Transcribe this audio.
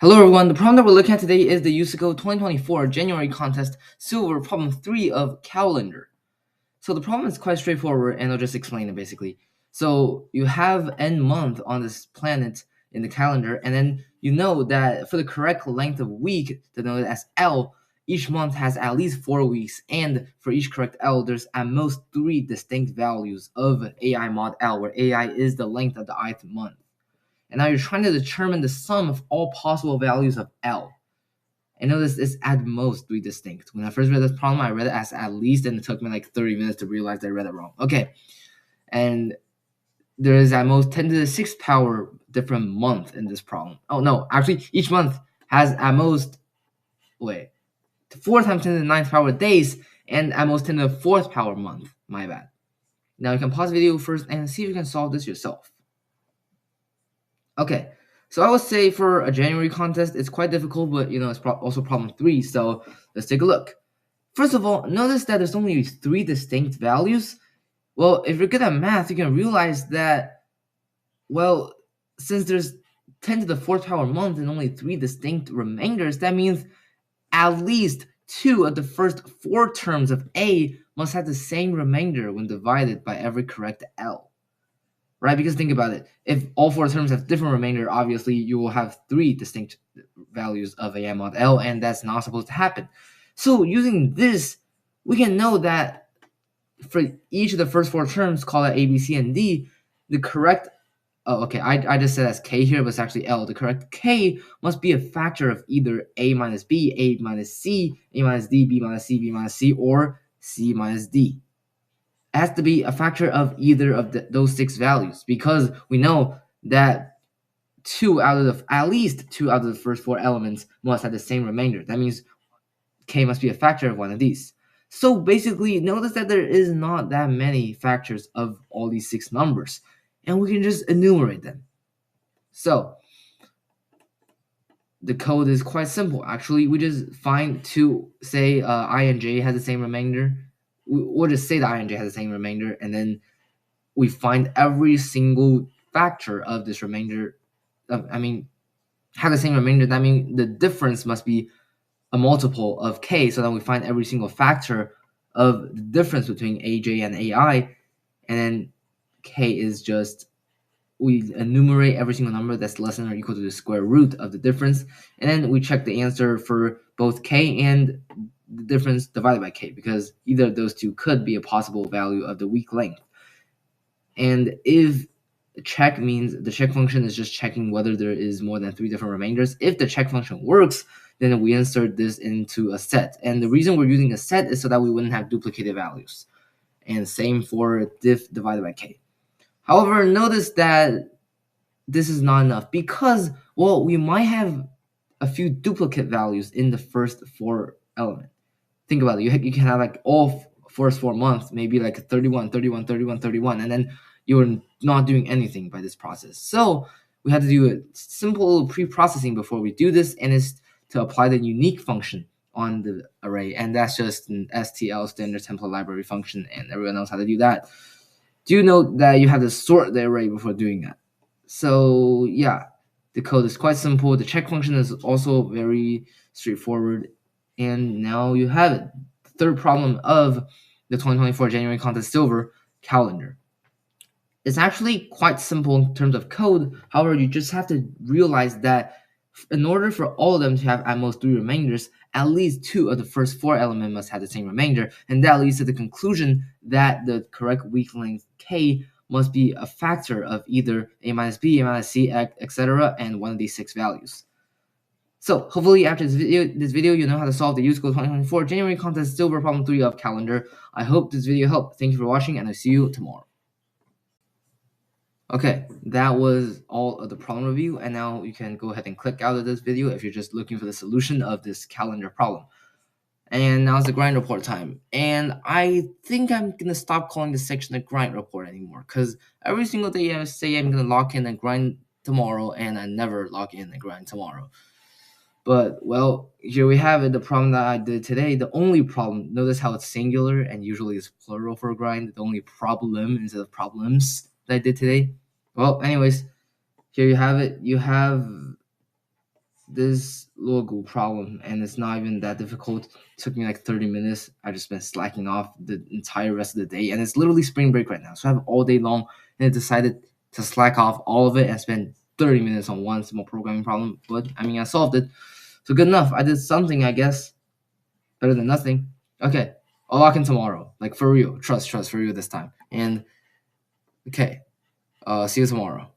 Hello everyone, the problem that we're looking at today is the USACO 2024 January contest silver problem 3 of Cowlendar. So the problem is quite straightforward and I'll just explain it basically. So you have n month on this planet in the calendar, and then you know that for the correct length of week, denoted as L, each month has at least 4 weeks, and for each correct L, there's at most 3 distinct values of AI mod L, where AI is the length of the ith month. And now you're trying to determine the sum of all possible values of L. And notice it's at most 3 distinct. When I first read this problem, I read it as at least, and it took me like 30 minutes to realize that I read it wrong. Okay, and there is at most 10 to the 6th power different month in this problem. Oh no, actually each month has at most, 4 times 10 to the 9th power days, and at most 10 to the 4th power month. My bad. Now you can pause the video first and see if you can solve this yourself. Okay, so I would say for a January contest, it's quite difficult, but it's also problem 3, so let's take a look. First of all, notice that there's only 3 distinct values. Well, if you're good at math, you can realize that, well, since there's 10 to the 4th power month and only 3 distinct remainders, that means at least 2 of the first 4 terms of A must have the same remainder when divided by every correct L. Right? Because think about it. If all 4 terms have different remainder, obviously you will have 3 distinct values of a mod L, and that's not supposed to happen. So using this, we can know that for each of the first 4 terms, call it A, B, C, and D, the correct, I just said as K here, but it's actually L. The correct K must be a factor of either A minus B, A minus C, A minus D, B minus C, B minus C, or C minus D. Has to be a factor of either of those 6 values, because we know that at least two out of the first 4 elements must have the same remainder. That means K must be a factor of one of these. So basically, notice that there is not that many factors of all these 6 numbers, and we can just enumerate them. So the code is quite simple. Actually, we just find say I and J has the same remainder. We'll just say that I and J has the same remainder, and then we find every single factor of this remainder. Have the same remainder. That means the difference must be a multiple of K. So then we find every single factor of the difference between AJ and AI, and then K is just, we enumerate every single number that's less than or equal to the square root of the difference, and then we check the answer for both K and the difference divided by K, because either of those two could be a possible value of the weak length. And if check means the check function is just checking whether there is more than 3 different remainders, if the check function works, then we insert this into a set. And the reason we're using a set is so that we wouldn't have duplicated values. And same for diff divided by K. However, notice that this is not enough because, well, we might have a few duplicate values in the first 4 elements. Think about it. You can have like all first 4 months, maybe like 31, 31, 31, 31, and then you're not doing anything by this process. So we have to do a simple pre-processing before we do this, and it's to apply the unique function on the array, and that's just an STL, standard template library function, and everyone knows how to do that. Do note that you have to sort the array before doing that. So yeah, the code is quite simple. The check function is also very straightforward, and now you have it. The third problem of the 2024 January contest silver calendar. It's actually quite simple in terms of code. However, you just have to realize that in order for all of them to have at most 3 remainders, at least 2 of the first 4 elements must have the same remainder, and that leads to the conclusion that the correct weak length K must be a factor of either A minus B, A minus C, etc., and one of these 6 values. So hopefully after this video, you know how to solve the USACO 2024 January contest silver problem 3 of calendar. I hope this video helped. Thank you for watching, and I'll see you tomorrow. Okay, that was all of the problem review, and now you can go ahead and click out of this video if you're just looking for the solution of this calendar problem. And now it's the grind report time, and I think I'm gonna stop calling this section a grind report anymore, because every single day I say I'm gonna log in and grind tomorrow, and I never log in and grind tomorrow. But well, here we have it, the problem that I did today. The only problem, notice how it's singular and usually it's plural for grind. The only problem instead of problems that I did today. Well, anyways, here you have it. You have this logo problem, and it's not even that difficult. It took me like 30 minutes. I just been slacking off the entire rest of the day, and it's literally spring break right now, so I have all day long, and I decided to slack off all of it and spend 30 minutes on one small programming problem. But I mean, I solved it, so good enough. I did something, I guess, better than nothing. Okay, I'll lock in tomorrow, like for real. Trust for real this time. And okay, see you tomorrow.